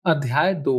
अध्याय 2।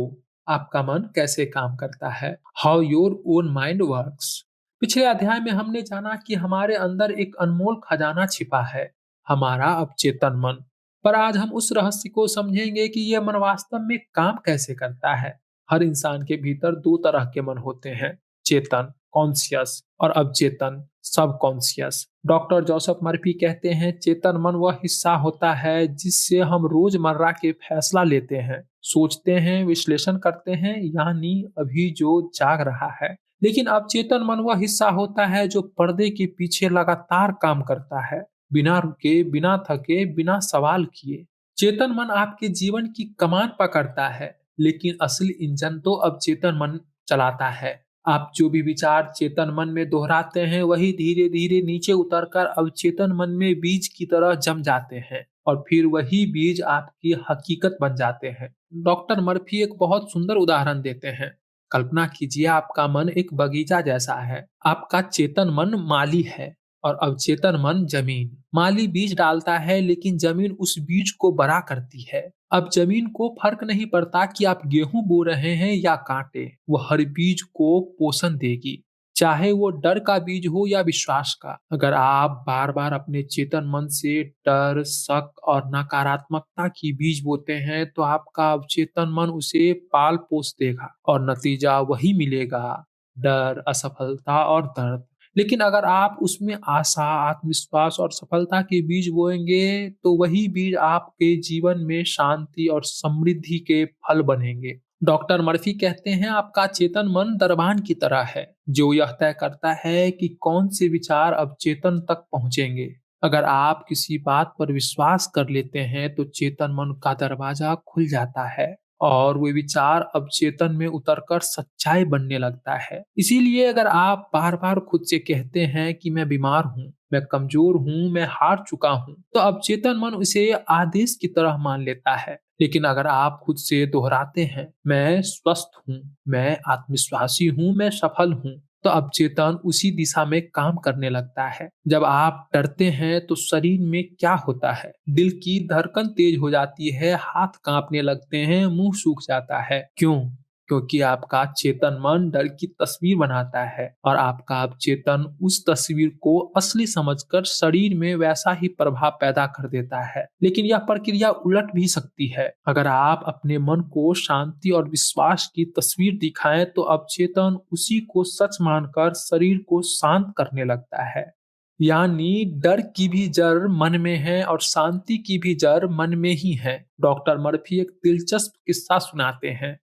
आपका मन कैसे काम करता है, how your own mind works. पिछले अध्याय में हमने जाना कि हमारे अंदर एक अनमोल खजाना छिपा है, हमारा अवचेतन मन। पर आज हम उस रहस्य को समझेंगे कि यह मन वास्तव में काम कैसे करता है। हर इंसान के भीतर दो तरह के मन होते हैं, चेतन कॉन्शियस और अवचेतन सब कॉन्शियस। डॉक्टर जोसेफ मर्फी कहते हैं, चेतन मन वह हिस्सा होता है जिससे हम रोजमर्रा के फैसला लेते हैं, सोचते हैं, विश्लेषण करते हैं, यानी अभी जो जाग रहा है। लेकिन अवचेतन मन वह हिस्सा होता है जो पर्दे के पीछे लगातार काम करता है, बिना रुके, बिना थके, बिना सवाल किए। चेतन मन आपके जीवन की कमान पकड़ता है, लेकिन असली इंजन तो अवचेतन मन चलाता है। आप जो भी विचार चेतन मन में दोहराते हैं, वही धीरे धीरे नीचे उतरकर अवचेतन मन में बीज की तरह जम जाते हैं और फिर वही बीज आपकी हकीकत बन जाते हैं। डॉक्टर मर्फी एक बहुत सुंदर उदाहरण देते हैं। कल्पना कीजिए, आपका मन एक बगीचा जैसा है। आपका चेतन मन माली है और अवचेतन मन जमीन। माली बीज डालता है, लेकिन जमीन उस बीज को बड़ा करती है। अब जमीन को फर्क नहीं पड़ता कि आप गेहूं बो रहे हैं या कांटे, वो हर बीज को पोषण देगी, चाहे वो डर का बीज हो या विश्वास का। अगर आप बार बार अपने चेतन मन से डर, शक और नकारात्मकता की बीज बोते हैं, तो आपका अवचेतन मन उसे पाल पोस देगा और नतीजा वही मिलेगा, डर, असफलता और दर्द। लेकिन अगर आप उसमें आशा, आत्मविश्वास और सफलता के बीज बोएंगे, तो वही बीज आपके जीवन में शांति और समृद्धि के फल बनेंगे। डॉक्टर मर्फी कहते हैं, आपका चेतन मन दरबान की तरह है, जो यह तय करता है कि कौन से विचार अवचेतन तक पहुंचेंगे। अगर आप किसी बात पर विश्वास कर लेते हैं, तो चेतन मन का दरवाजा खुल जाता है और वे विचार अवचेतन में उतरकर सच्चाई बनने लगता है। इसीलिए अगर आप बार बार खुद से कहते हैं कि मैं बीमार हूँ, मैं कमजोर हूँ, मैं हार चुका हूँ, तो अवचेतन मन उसे आदेश की तरह मान लेता है। लेकिन अगर आप खुद से दोहराते हैं, मैं स्वस्थ हूँ, मैं आत्मविश्वासी हूँ, मैं सफल हूँ, तो अवचेतन उसी दिशा में काम करने लगता है। जब आप डरते हैं तो शरीर में क्या होता है? दिल की धड़कन तेज हो जाती है, हाथ कांपने लगते हैं, मुंह सूख जाता है। क्यों? क्योंकि आपका चेतन मन डर की तस्वीर बनाता है और आपका अवचेतन उस तस्वीर को असली समझकर शरीर में वैसा ही प्रभाव पैदा कर देता है। लेकिन यह प्रक्रिया उलट भी सकती है। अगर आप अपने मन को शांति और विश्वास की तस्वीर दिखाएं, तो अवचेतन उसी को सच मानकर शरीर को शांत करने लगता है। यानी डर की भी जड़ मन में है और शांति की भी जड़ मन में ही है। डॉक्टर मर्फी एक दिलचस्प किस्सा सुनाते हैं।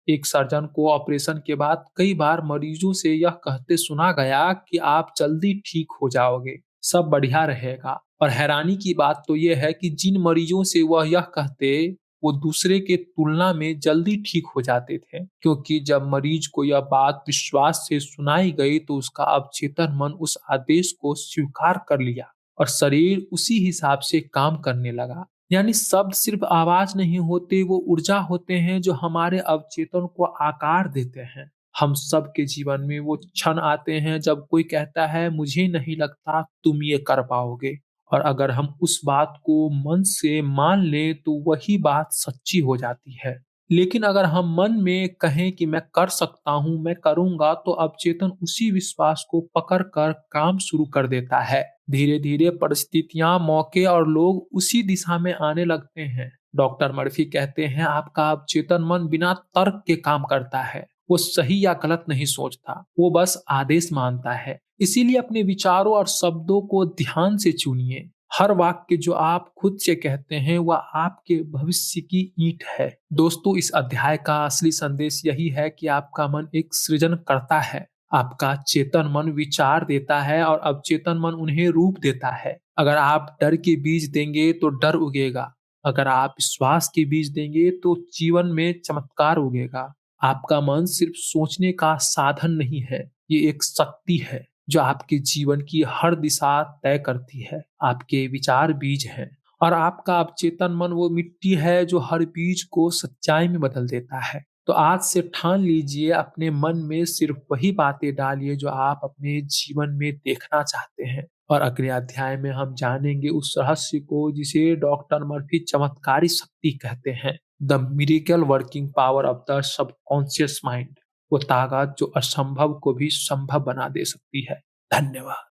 एक सर्जन को ऑपरेशन के बाद कई बार मरीजों से यह कहते सुना गया कि आप जल्दी ठीक हो जाओगे, सब बढ़िया रहेगा। और हैरानी की बात तो यह है कि जिन मरीजों से वह यह कहते, वो दूसरे के तुलना में जल्दी ठीक हो जाते थे, क्योंकि जब मरीज को यह बात विश्वास से सुनाई गई, तो उसका अवचेतन मन उस आदेश को स्वीकार कर लिया और शरीर उसी हिसाब से काम करने लगा। यानी शब्द सिर्फ आवाज नहीं होते, वो ऊर्जा होते हैं जो हमारे अवचेतन को आकार देते हैं। हम सब के जीवन में वो क्षण आते हैं जब कोई कहता है, मुझे नहीं लगता तुम ये कर पाओगे। और अगर हम उस बात को मन से मान लें, तो वही बात सच्ची हो जाती है। लेकिन अगर हम मन में कहें कि मैं कर सकता हूं, मैं करूंगा, तो अवचेतन उसी विश्वास को पकड़ कर काम शुरू कर देता है। धीरे धीरे परिस्थितियां, मौके और लोग उसी दिशा में आने लगते हैं। डॉक्टर मर्फी कहते हैं, आपका अवचेतन मन बिना तर्क के काम करता है। वो सही या गलत नहीं सोचता, वो बस आदेश मानता है। इसीलिए अपने विचारों और शब्दों को ध्यान से चुनिए। हर वाक्य जो आप खुद से कहते हैं, वह आपके भविष्य की ईंट है। दोस्तों, इस अध्याय का असली संदेश यही है कि आपका मन एक सृजन करता है। आपका चेतन मन विचार देता है और अवचेतन मन उन्हें रूप देता है। अगर आप डर के बीज देंगे तो डर उगेगा। अगर आप विश्वास के बीज देंगे तो जीवन में चमत्कार उगेगा। आपका मन सिर्फ सोचने का साधन नहीं है, ये एक शक्ति है जो आपके जीवन की हर दिशा तय करती है। आपके विचार बीज हैं और आपका अवचेतन मन वो मिट्टी है जो हर बीज को सच्चाई में बदल देता है। तो आज से ठान लीजिए, अपने मन में सिर्फ वही बातें डालिए जो आप अपने जीवन में देखना चाहते हैं। और अगले अध्याय में हम जानेंगे उस रहस्य को जिसे डॉक्टर मर्फी चमत्कारी शक्ति कहते हैं। The miracle working power of the subconscious mind, वो ताकत जो असंभव को भी संभव बना दे सकती है। धन्यवाद।